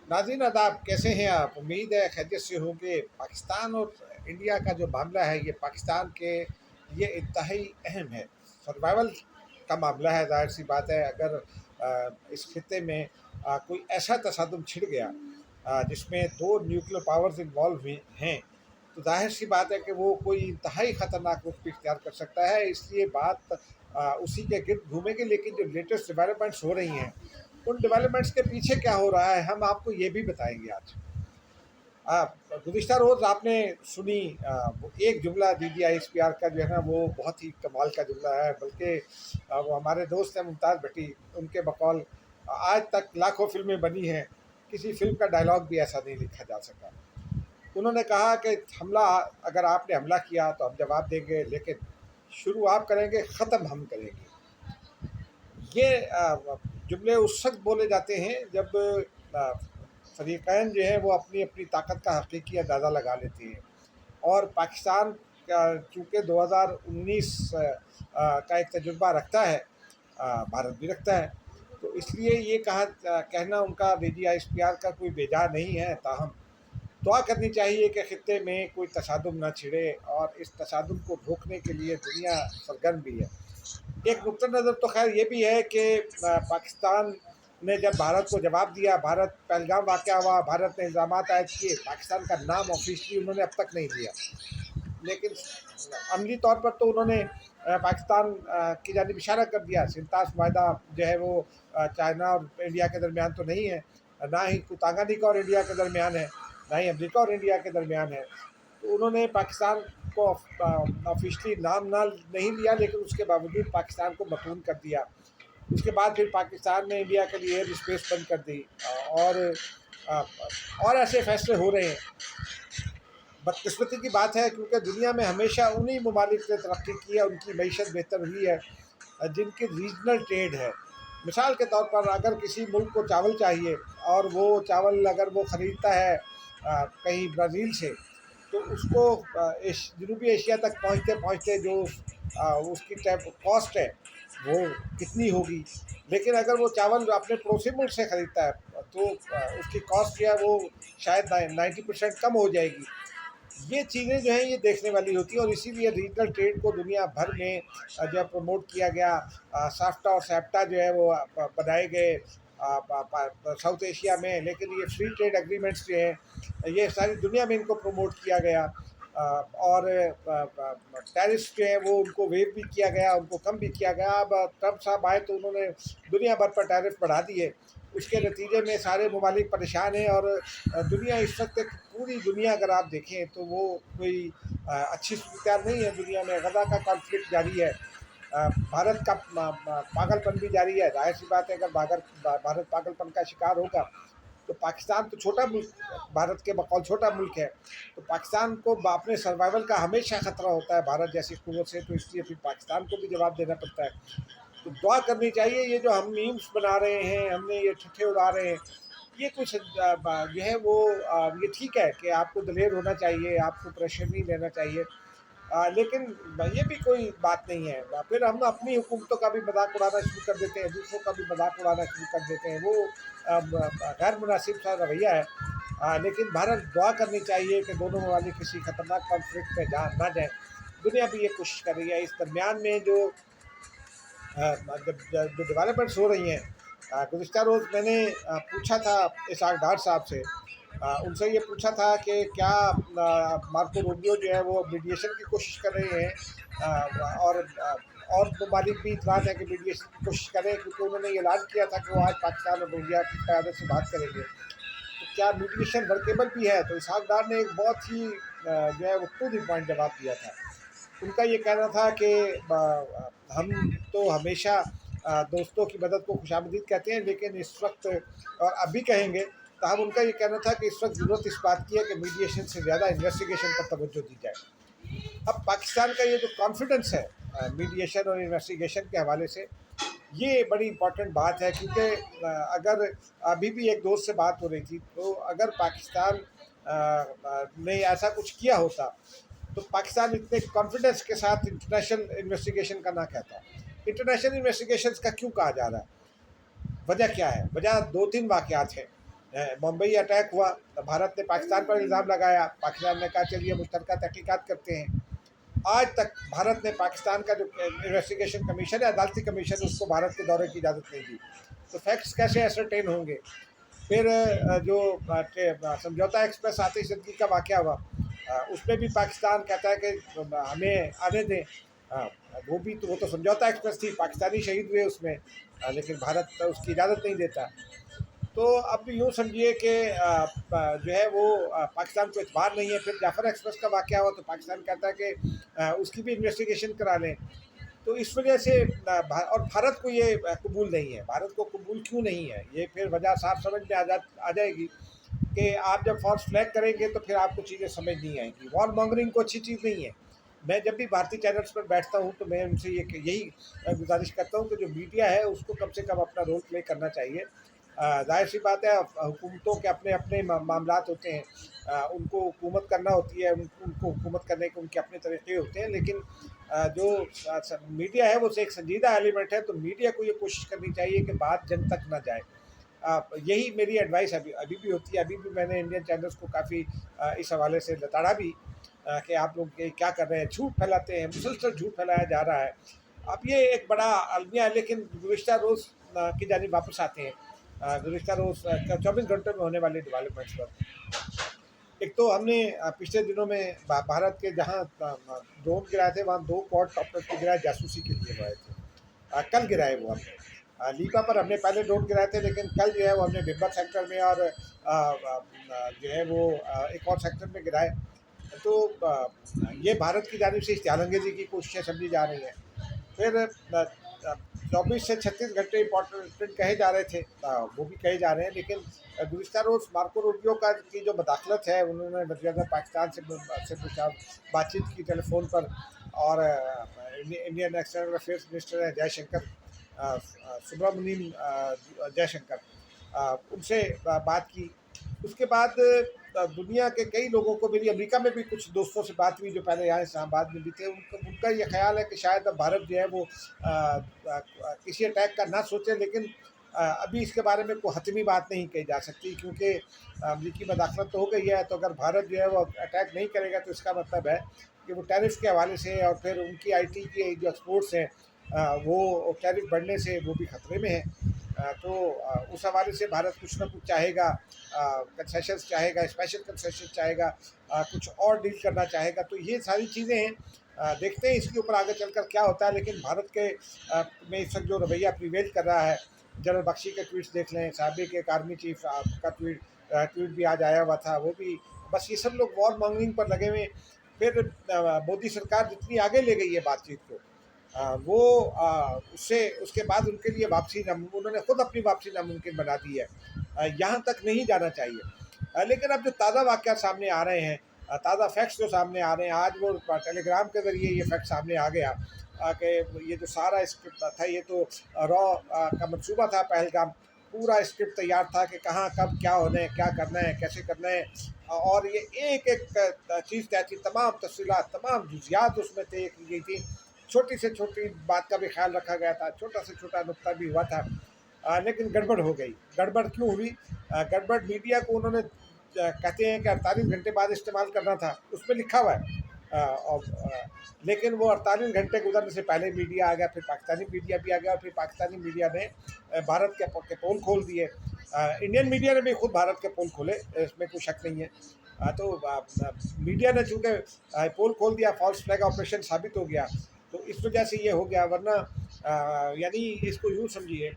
नाज़रीन आदाब, कैसे हैं आप? उम्मीद है खैरियत से होंगे। पाकिस्तान और इंडिया का जो मामला है, ये पाकिस्तान के लिए इंतहाई अहम है। सर्वाइवल का मामला है। ज़ाहिर सी बात है, अगर इस खित्ते में कोई ऐसा तसादुम छिड़ गया जिसमें दो न्यूक्लियर पावर्स इन्वॉल्व हुए हैं, तो ज़ाहिर सी बात है कि वो कोई इंतहाई ख़तरनाक रुख भी इख्तियार कर सकता है। इसलिए बात उसी के गिर्द घूमेगी। लेकिन जो लेटेस्ट डेवलपमेंट्स हो रही हैं, उन डेवलपमेंट्स के पीछे क्या हो रहा है, हम आपको ये भी बताएंगे आज। गुज़िश्ता रोज़ आपने सुनी वो एक जुमला DGI-SPR का जो है ना, वो बहुत ही कमाल का जुमला है। बल्कि वो हमारे दोस्त हैं मुमताज़ भट्टी, उनके बकौल आज तक लाखों फिल्में बनी हैं, किसी फिल्म का डायलॉग भी ऐसा नहीं लिखा जा सका। उन्होंने कहा कि हमला, अगर आपने हमला किया तो हम जवाब देंगे, लेकिन शुरू आप करेंगे, ख़त्म हम करेंगे। ये जुमले उस वक्त बोले जाते हैं जब फरीक़ैन जो है वो अपनी अपनी ताकत का हकीकी अंदाज़ा लगा लेते हैं। और पाकिस्तान का चूँकि 2019 का एक तजुर्बा रखता है, भारत भी रखता है, तो इसलिए ये कहना उनका DGI-SPR का कोई बेजा नहीं है। ताहम दुआ करनी चाहिए कि खित्ते में कोई तसादुम ना छिड़े, और इस तसादुम को रोकने के लिए दुनिया सरगर्म भी है। एक नुक्ता नज़र तो खैर ये भी है कि पाकिस्तान ने जब भारत को जवाब दिया, भारत पहलगाम वाक़या हुआ, भारत ने इल्ज़ाम आयद किए, पाकिस्तान का नाम ऑफिशियली उन्होंने अब तक नहीं लिया। लेकिन अमली तौर पर तो उन्होंने पाकिस्तान की जानिब इशारा कर दिया। सिंतास माहदा जो है वो चाइना और इंडिया के दरमियान तो नहीं है, ना ही तांगानिका और इंडिया के दरमियान है, ना ही अमरीका और इंडिया के दरमियान है। तो उन्होंने पाकिस्तान को ऑफिशियली नाम ना नहीं लिया, लेकिन उसके बावजूद पाकिस्तान को मतून कर दिया। उसके बाद फिर पाकिस्तान ने इंडिया के लिए एयर स्पेस बंद कर दी। और ऐसे फैसले हो रहे हैं। बदकिस्मती की बात है, क्योंकि दुनिया में हमेशा उन्हीं ममालिक ने तरक्की की है, उनकी मईशत बेहतर हुई है जिनकी रीजनल ट्रेड है। मिसाल के तौर पर, अगर किसी मुल्क को चावल चाहिए और वो चावल अगर वो ख़रीदता है कहीं ब्राज़ील से, तो उसको जनूबी एशिया तक पहुँचते पहुँचते जो उसकी कॉस्ट है वो कितनी होगी। लेकिन अगर वो चावल अपने पड़ोसी मुल्क से ख़रीदता है, तो उसकी कॉस्ट जो है वो शायद 90% कम हो जाएगी। ये चीज़ें जो हैं ये देखने वाली होती है, और इसीलिए रीजनल ट्रेड को दुनिया भर में जब प्रमोट किया गया, साफ्टा और सैप्टा जो है वो बनाए गए साउथ एशिया में। लेकिन ये फ्री ट्रेड एग्रीमेंट्स जो हैं, ये सारी दुनिया में इनको प्रमोट किया गया। और टैरिफ्स जो हैं वो उनको वेव भी किया गया, उनको कम भी किया गया। अब ट्रम्प साहब आए तो उन्होंने दुनिया भर पर टैरिफ बढ़ा दिए। उसके नतीजे में सारे ममालिक परेशान हैं, और दुनिया इस वक्त, पूरी दुनिया अगर आप देखें तो वो कोई अच्छी सूरत नहीं है। दुनिया में गज़ा का कॉन्फ्लिक्ट जारी है, भारत का पागलपन भी जारी है। जाहिर सी बात है, अगर भारत पागलपन का शिकार होगा तो पाकिस्तान तो छोटा मुल्क, भारत के बकौल छोटा मुल्क है, तो पाकिस्तान को अपने सर्वाइवल का हमेशा ख़तरा होता है भारत जैसी कुव्वत से। तो इसलिए फिर पाकिस्तान को भी जवाब देना पड़ता है। तो दुआ करनी चाहिए। ये जो हम मीम्स बना रहे हैं, हमने ये ठट्ठे उड़ा रहे हैं, ये कुछ जो है वो ये ठीक है कि आपको दलेर होना चाहिए, आपको प्रेशर नहीं लेना चाहिए, लेकिन ये भी कोई बात नहीं है। फिर हम अपनी हुकूमतों का भी मजाक उड़ाना शुरू कर देते हैं, दूसरों का भी मजाक उड़ाना शुरू कर देते हैं। वो गैर मुनासिब सा रवैया है। लेकिन भारत दुआ करनी चाहिए कि दोनों ममालिक किसी ख़तरनाक कॉन्फ्लिक्ट में ना जाए। दुनिया भी ये कोशिश कर रही है। इस दरमियान में जो डेवलपमेंट्स हो रही हैं, गुज़िश्ता रोज़ मैंने पूछा था इसहाक डार साहब से, उनसे ये पूछा था कि क्या मार्को रूबियो जो है वो मीडिएशन की कोशिश कर रहे हैं, और ममालिक भी इतराज़ है कि मीडिएशन की कोशिश करें, क्योंकि उन्होंने ये ऐलान किया था कि वो आज पाकिस्तान और इंडिया की क़यादत से बात करेंगे। तो क्या मीडिएशन वर्केबल भी है? तो इसहाक डार ने एक बहुत ही जो है वो टू द पॉइंट जवाब दिया था। उनका ये कहना था कि हम तो हमेशा दोस्तों की मदद को खुशामदीद कहते हैं, लेकिन इस वक्त, और अभी कहेंगे, ताहम उनका ये कहना था कि इस वक्त ज़रूरत इस बात की है कि मीडिएशन से ज़्यादा इन्वेस्टिगेशन पर तवज्जो दी जाए। अब पाकिस्तान का ये जो कॉन्फिडेंस है मीडिएशन और इन्वेस्टिगेशन के हवाले से, ये बड़ी इंपॉर्टेंट बात है। क्योंकि अगर अभी भी एक दोस्त से बात हो रही थी, तो अगर पाकिस्तान ने ऐसा कुछ किया होता तो पाकिस्तान इतने कॉन्फिडेंस के साथ इंटरनेशनल इन्वेस्टिगेशन का ना कहता। इंटरनेशनल इन्वेस्टिगेशंस का क्यों कहा जा रहा है? वजह क्या है? वजह दो तीन वाक़यात हैं। मुंबई अटैक हुआ तो भारत ने पाकिस्तान पर इल्ज़ाम लगाया, पाकिस्तान ने कहा चलिए मुश्तरका तहकीकात करते हैं। आज तक भारत ने पाकिस्तान का जो इन्वेस्टिगेशन कमीशन है, अदालती कमीशन, उसको भारत के दौरे की इजाज़त नहीं दी। तो फैक्ट्स कैसे असरटेन होंगे? फिर जो समझौता एक्सप्रेस आतिश ज़दगी का वाक़या हुआ, उसमें भी पाकिस्तान कहता है कि हमें आने दें। वो तो समझौता एक्सप्रेस थी, पाकिस्तानी शहीद हुए उसमें, लेकिन भारत उसकी इजाज़त नहीं देता। तो अब यूँ समझिए कि जो है वो पाकिस्तान को एतबार नहीं है। फिर जाफ़र एक्सप्रेस का वाक़या हुआ तो पाकिस्तान कहता है कि उसकी भी इन्वेस्टिगेशन करा लें। तो इस वजह से और भारत को ये कबूल नहीं है। भारत को कबूल क्यों नहीं है, ये फिर वजह साफ समझ में आ जाएगी कि आप जब फॉल्स फ्लैग करेंगे तो फिर आपको चीज़ें समझ नहीं आएंगी। वॉर मॉन्गरिंग को अच्छी चीज़ नहीं है। मैं जब भी भारतीय चैनल्स पर बैठता हूँ तो मैं उनसे यही गुजारिश करता हूँ कि जो मीडिया है उसको कम से कम अपना रोल प्ले करना चाहिए। जाहिर सी बात है, हुकूमतों के अपने अपने मामलात होते हैं, उनको हुकूमत करना होती है, उनको हुकूमत करने के उनके अपने तरीके होते हैं। लेकिन जो मीडिया है वो एक संजीदा एलिमेंट है, तो मीडिया को ये कोशिश करनी चाहिए कि बात जन तक ना जाए। यही मेरी एडवाइस अभी अभी भी होती है। अभी भी मैंने इंडियन चैनल्स को काफ़ी इस हवाले से लताड़ा भी कि आप लोग ये क्या कर रहे हैं, झूठ फैलाते हैं, मुसलसल झूठ फैलाया जा रहा है। अब ये एक बड़ा अलमिया है, लेकिन गुज़िश्ता रोज़ की जानिब वापस आते हैं। गुज़िश्ता रोज़ 24 घंटों में होने वाले डेवलपमेंट्स पर एक तो हमने पिछले दिनों में भारत के जहाँ ड्रोन गिराए थे, वहाँ 2 क्वाड कॉप्टर को गिराए, जासूसी के लिए गिराए थे। कल गिराए वो हमने। लीपा पर हमने पहले ड्रोन गिराए थे, लेकिन कल जो है वो हमने बिब्बर सेक्टर में और जो है वो एक और सेक्टर में गिराए। तो ये भारत की जानिब से इश्तिहारअंगेज़ी की कोशिशें समझी जा रही हैं। फिर 24 से 36 घंटे इम्पोर्टेंट कहे जा रहे थे, वो भी कहे जा रहे हैं, लेकिन गुज़िश्ता रोज़ मार्को रूबियो की जो मदाखलत है, उन्होंने वज़ीर-ए-आज़म पाकिस्तान से बातचीत की टेलीफोन पर, और इंडियन एक्सटर्नल अफेयर्स मिनिस्टर हैं जयशंकर, सुब्रमण्यम जयशंकर, उनसे बात की। उसके बाद दुनिया के कई लोगों को, मेरी अमेरिका में भी कुछ दोस्तों से बात हुई जो पहले यहाँ इस्लामाबाद में भी थे, उनका ये ख्याल है कि शायद अब भारत जो है वो किसी अटैक का ना सोचे, लेकिन अभी इसके बारे में कोई हतमी बात नहीं कही जा सकती, क्योंकि अमरीकी मदाखलत तो हो गई है। तो अगर भारत जो है वो अटैक नहीं करेगा तो इसका मतलब है कि वो टैरिफ के हवाले से, और फिर उनकी आईटी की जो एक्सपोर्ट्स हैं, वो टैरिफ बढ़ने से वो भी ख़तरे में है। तो उस हवाले से भारत कुछ ना कुछ चाहेगा, कंसेशंस चाहेगा, स्पेशल कंसेशन चाहेगा, कुछ और डील करना चाहेगा। तो ये सारी चीज़ें हैं। देखते हैं इसके ऊपर आगे चलकर क्या होता है। लेकिन भारत के में इस वक्त जो रवैया प्रिवेल कर रहा है, जनरल बख्शी के ट्वीट्स देख लें, साबिक एक आर्मी चीफ का ट्वीट भी आज आया हुआ था, वो भी बस ये सब लोग वॉर मॉन्गरिंग पर लगे हुए। फिर मोदी सरकार जितनी आगे ले गई है बातचीत को, वो उससे उसके बाद उनके लिए वापसी उन्होंने खुद अपनी वापसी नामुमकिन बना दी है। यहाँ तक नहीं जाना चाहिए। लेकिन अब जो ताज़ा वाक़यात सामने आ रहे हैं, ताज़ा फैक्ट्स जो सामने आ रहे हैं, आज वो टेलीग्राम के ज़रिए ये फैक्ट सामने आ गया कि ये जो सारा स्क्रिप्ट था, ये तो रॉ का मंसूबा था। पहलगाम पूरा स्क्रिप्ट तैयार था कि कहाँ कब क्या होना है, क्या करना है, कैसे करना है, और ये एक एक चीज़ तय थी, तमाम तफसीलात, तमाम जुज़ियात उसमें तय की गई थी। छोटी से छोटी बात का भी ख्याल रखा गया था, छोटा से छोटा नुक्ता भी हुआ था। लेकिन गड़बड़ हो गई। गड़बड़ क्यों हुई? गड़बड़ मीडिया को उन्होंने कहते हैं कि 48 घंटे बाद इस्तेमाल करना था, उसमें लिखा हुआ है। लेकिन वो 48 घंटे गुजरने से पहले मीडिया आ गया, फिर पाकिस्तानी मीडिया भी आ गया, और फिर पाकिस्तानी मीडिया ने भारत के पोल खोल दिए। इंडियन मीडिया ने भी खुद भारत के पोल खोले, इसमें कोई शक नहीं है। तो मीडिया ने चूँकि पोल खोल दिया, फॉल्स फ्लैग ऑपरेशन साबित हो गया, तो इस वजह से ये हो गया। वरना यानी इसको यूँ समझिए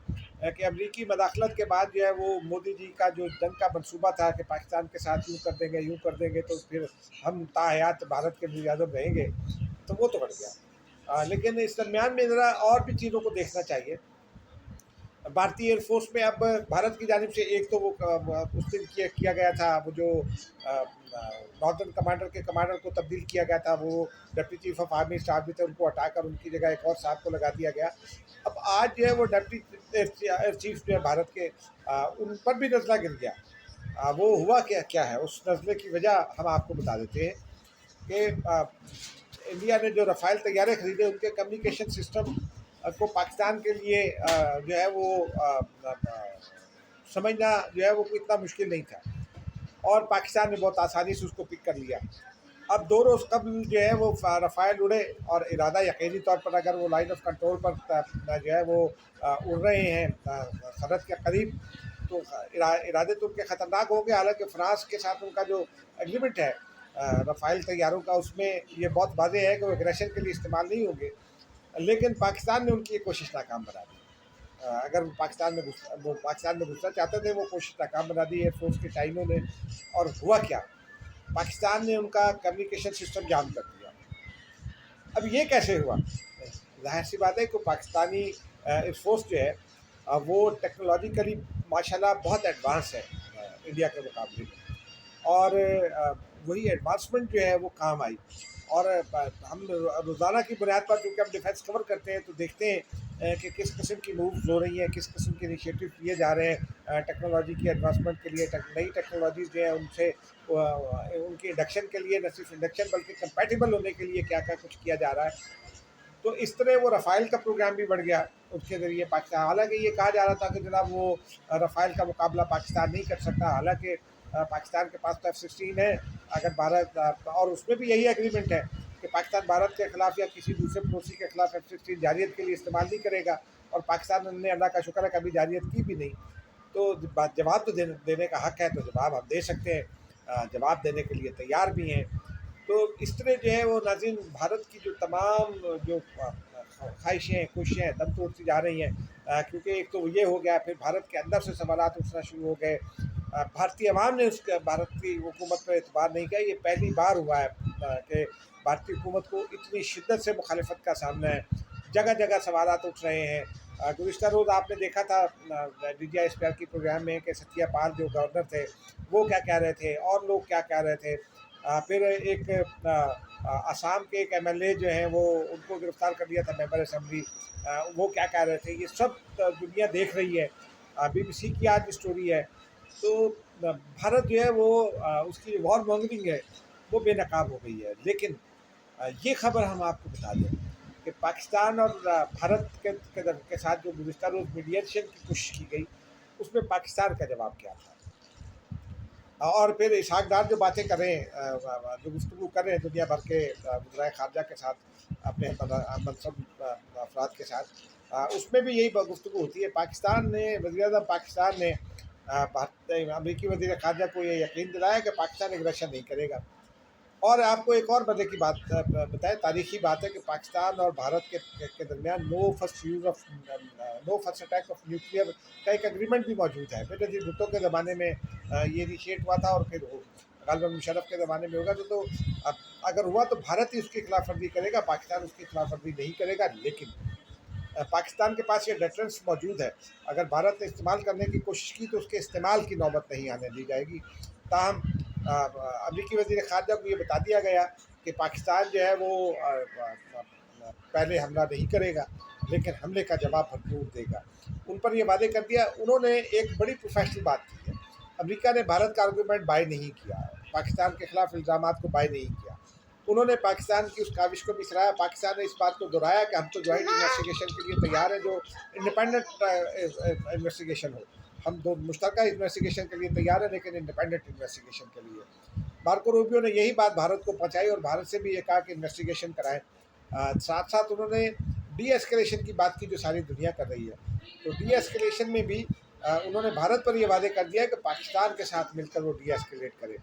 कि अमरीकी मदाखलत के बाद जो है वो मोदी जी का जो जंग का मंसूबा था कि पाकिस्तान के साथ यूँ कर देंगे तो फिर हम ताहयात भारत के वज़ीर-ए-आज़म रहेंगे, तो वो तो बढ़ गया। लेकिन इस दरमियान में ज़रा और भी चीज़ों को देखना चाहिए। भारतीय एयरफोर्स में अब भारत की जानिब से एक तो वो उस दिन किया गया था, वो जो नॉर्दर्न कमांडर के कमांडर को तब्दील किया गया था, वो deputy chief of army staff भी थे, उनको हटाकर उनकी जगह एक और साहब को लगा दिया गया। अब आज जो है वो डिप्टी एयर चीफ जो है भारत के, उन पर भी नज़ला गिर गया। वो हुआ क्या क्या है, उस नज़ले की वजह हम आपको बता देते हैं कि इंडिया ने जो रफ़ाइल तैयारे ख़रीदे, उनके कम्युनिकेशन सिस्टम को पाकिस्तान के लिए जो है वो समझना जो है वो इतना मुश्किल नहीं था, और पाकिस्तान ने बहुत आसानी से उसको पिक कर लिया। अब 2 रोज़ कबल जो है वो रफ़ाइल उड़े, और इरादा यकीनी तौर पर अगर वो लाइन ऑफ कंट्रोल पर जो है वो उड़ रहे हैं सरहद के करीब, तो इरादे तो उनके ख़तरनाक होंगे। हालांकि फ्रांस के साथ उनका जो एग्रीमेंट है रफ़ाइल तैयारों का, उसमें ये बहुत वाज़ेह है कि वो एग्रेशन के लिए इस्तेमाल नहीं होंगे। लेकिन पाकिस्तान ने उनकी ये कोशिश नाकाम बना दी। अगर वो पाकिस्तान में घुसना चाहते थे, वो कोशिश नाकाम बना दी एयरफोर्स के टाइमों ने। और हुआ क्या, पाकिस्तान ने उनका कम्युनिकेशन सिस्टम जाम कर दिया। अब ये कैसे हुआ? ज़ाहिर सी बात है कि पाकिस्तानी एयरफोर्स जो है वो टेक्नोलॉजिकली माशाल्लाह बहुत एडवांस है इंडिया के मुकाबले में, और वही एडवांसमेंट जो है वो काम आई। और हम रोज़ाना की बुनियाद पर चूँकि हम डिफेंस कवर करते हैं, तो देखते हैं कि किस किस्म की मूव्स हो रही हैं, किस किस्म के इनिशिएटिव लिए जा रहे हैं टेक्नोलॉजी की एडवांसमेंट के लिए। नई टेक्नोलॉजीज जो है उनसे उनकी इंडक्शन के लिए, न सिर्फ इंडक्शन बल्कि कंपैटिबल होने के लिए क्या क्या कुछ किया जा रहा है। तो इस तरह वो रफ़ाइल का प्रोग्राम भी बढ़ गया उसके ज़रिए पाकिस्तान। हालांकि ये कहा जा रहा था कि जनाब वो रफ़ाइल का मुकाबला पाकिस्तान नहीं कर सकता। हालांकि पाकिस्तान के पास तो F-16 है। अगर भारत और उसमें भी यही एग्रीमेंट है कि पाकिस्तान भारत के ख़िलाफ़ या किसी दूसरे पड़ोसी के ख़िलाफ़ F-16 जारियत के लिए इस्तेमाल नहीं करेगा, और पाकिस्तान ने अल्लाह का शुक्र है कभी जारियत की भी नहीं। तो जवाब तो देने का हक़ है, तो जवाब हम दे सकते हैं, जवाब देने के लिए तैयार भी हैं। तो इस तरह जो है वो नाज़रीन, भारत की जो तमाम जो ख्वाहिशें कोशिशें दम तोड़ती जा रही हैं, क्योंकि एक तो ये हो गया, फिर भारत के अंदर से सवालात उठना शुरू हो गए। भारतीय अवाम ने उस भारत की हुकूमत पर एतबार नहीं किया। ये पहली बार हुआ है कि भारतीय हुकूमत को इतनी शिद्दत से मुखालफत का सामना है। जगह जगह सवालात उठ रहे हैं। गुज़िश्ता रोज़ आपने देखा था DGI-SPR की प्रोग्राम में कि सत्यपाल जो गवर्नर थे वो क्या कह रहे थे, और लोग क्या कह रहे थे। फिर एक असम के एक MLA जो हैं वो, उनको गिरफ्तार कर लिया था मेंबर असेंबली, वो क्या कह रहे थे। ये सब दुनिया देख रही है। BBC की आज स्टोरी है। तो भारत जो है वो उसकी वॉर मॉन्गरिंग है वो बेनकाब हो गई है। लेकिन ये खबर हम आपको बता दें कि पाकिस्तान और भारत के साथ जो गुज़िश्ता रोज़ मीडिएशन की कोशिश की गई, उसमें पाकिस्तान का जवाब क्या था। और फिर इसहाक डार जो बातें कर रहे हैं, जो गुफ्तगू कर रहे हैं दुनिया भर के वज़राए ख़ारजा के साथ, अपने मनसब अफराद के साथ, उसमें भी यही गुफ्तगू होती है। पाकिस्तान ने, वज़ीर-ए-आज़म पाकिस्तान ने भारत अमरीकी वज़ीर ख़ारजा को ये यकीन दिलाया कि पाकिस्तान एग्रेशन नहीं करेगा। और आपको एक और मज़े की बात बताएं, तारीखी बात है कि पाकिस्तान और भारत के दरमियान no first attack of nuclear का एक एग्रीमेंट भी मौजूद है। बेनज़ीर भुट्टो के ज़माने में ये इनिशिएट हुआ था, और फिर गालिबन मुशर्रफ के ज़माने में होगा। तो अब अगर हुआ तो भारत ही उसकी खिलाफ वर्जी करेगा, पाकिस्तान उसकी खिलाफ वर्जी नहीं करेगा। लेकिन पाकिस्तान के पास ये डेटरेंस मौजूद है। अगर भारत ने इस्तेमाल करने की कोशिश की तो उसके इस्तेमाल की नौबत नहीं आने दी जाएगी। ताहम अमरीकी वज़ीर ख़ारजा को ये बता दिया गया कि पाकिस्तान जो है वो पहले हमला नहीं करेगा, लेकिन हमले का जवाब भरपूर देगा। उन पर ये वादे कर दिया। उन्होंने एक बड़ी प्रोफेशनल बात की है। अमेरिका ने भारत का आर्गूमेंट बाय नहीं किया, पाकिस्तान के खिलाफ इल्ज़ामात को बाय नहीं किया। उन्होंने पाकिस्तान की उस काविश को भी सराहा। पाकिस्तान ने इस बात को दोहराया कि हम तो जॉइंट इन्वेस्टिगेशन के लिए तैयार हैं, जो इंडिपेंडेंट इन्वेस्टिगेशन हो। हम दो मुश्तरका इन्वेस्टिगेशन के लिए तैयार हैं, लेकिन इंडिपेंडेंट इन्वेस्टिगेशन के लिए। मार्को रूबियो ने यही बात भारत को पहुँचाई, और भारत से भी ये कहा कि इन्वेस्टिगेशन कराएं। साथ साथ उन्होंने डी एस्केलेशन की बात की, जो सारी दुनिया कर रही है। तो डी एस्केलेशन में भी उन्होंने भारत पर ये वादे कर दिया कि पाकिस्तान के साथ मिलकर वो डी एस्केलेट करे।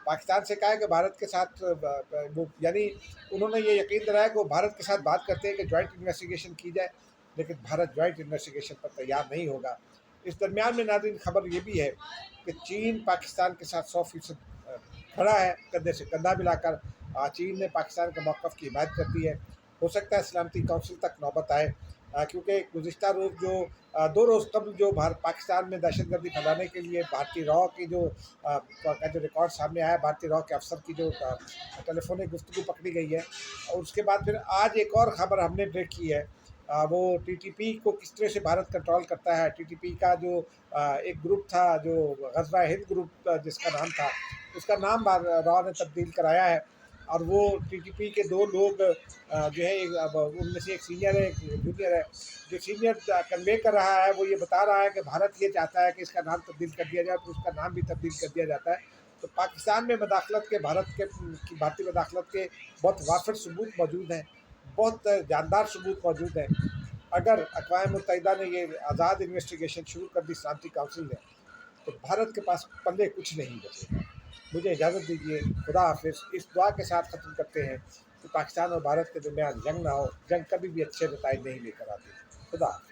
पाकिस्तान से कहा है कि भारत के साथ वो, यानी उन्होंने ये यकीन दिलाया कि वो भारत के साथ बात करते हैं कि जॉइंट इन्वेस्टिगेशन की जाए, लेकिन भारत जॉइंट इन्वेस्टिगेशन पर तैयार नहीं होगा। इस दरमियान में नाज़रीन खबर ये भी है कि चीन पाकिस्तान के साथ 100% खड़ा है, कंधे से कंधा मिलाकर। चीन ने पाकिस्तान के मौक़िफ़ की हिमायत कर दी है। हो सकता है सलामती काउंसिल तक नौबत आए, क्योंकि गुज़िश्ता रोज़ जो 2 रोज़ कबल जो पाकिस्तान में दहशतगर्दी फैलाने के लिए भारतीय रॉ की जो रिकॉर्ड सामने आया, भारतीय रॉ के अफसर की जो टेलीफोनिक गुफ्तगू पकड़ी गई है, और उसके बाद फिर आज एक और ख़बर हमने ब्रेक की है। वो TTP को किस तरह से भारत कंट्रोल करता है। TTP का जो एक ग्रुप था, जो ग़ज़वा हिंद ग्रुप जिसका नाम था, उसका नाम रॉ ने तब्दील कराया है। और वो टीटीपी के दो लोग जो है अब उनमें से एक सीनियर है, एक जूनियर है। जो सीनियर कन्वे कर रहा है वो ये बता रहा है कि भारत ये चाहता है कि इसका नाम तब्दील कर दिया जाए, तो उसका नाम भी तब्दील कर दिया जाता है। तो पाकिस्तान में मदाखलत के भारतीय मदाखलत के बहुत वाफिर सबूत मौजूद हैं, बहुत जानदार सबूत मौजूद हैं। अगर अक़वाम मुत्तहिदा ने ये आज़ाद इन्वेस्टिगेशन शुरू कर दी शांति काउंसिल ने, तो भारत के पास पल्ले कुछ नहीं बचेगा। मुझे इजाज़त दीजिए, खुदा हाफिज़। इस दुआ के साथ ख़त्म करते हैं कि पाकिस्तान और भारत के दरमियान जंग ना हो। जंग कभी भी अच्छे नताइज नहीं लेकर आती। खुदा हाफिज़।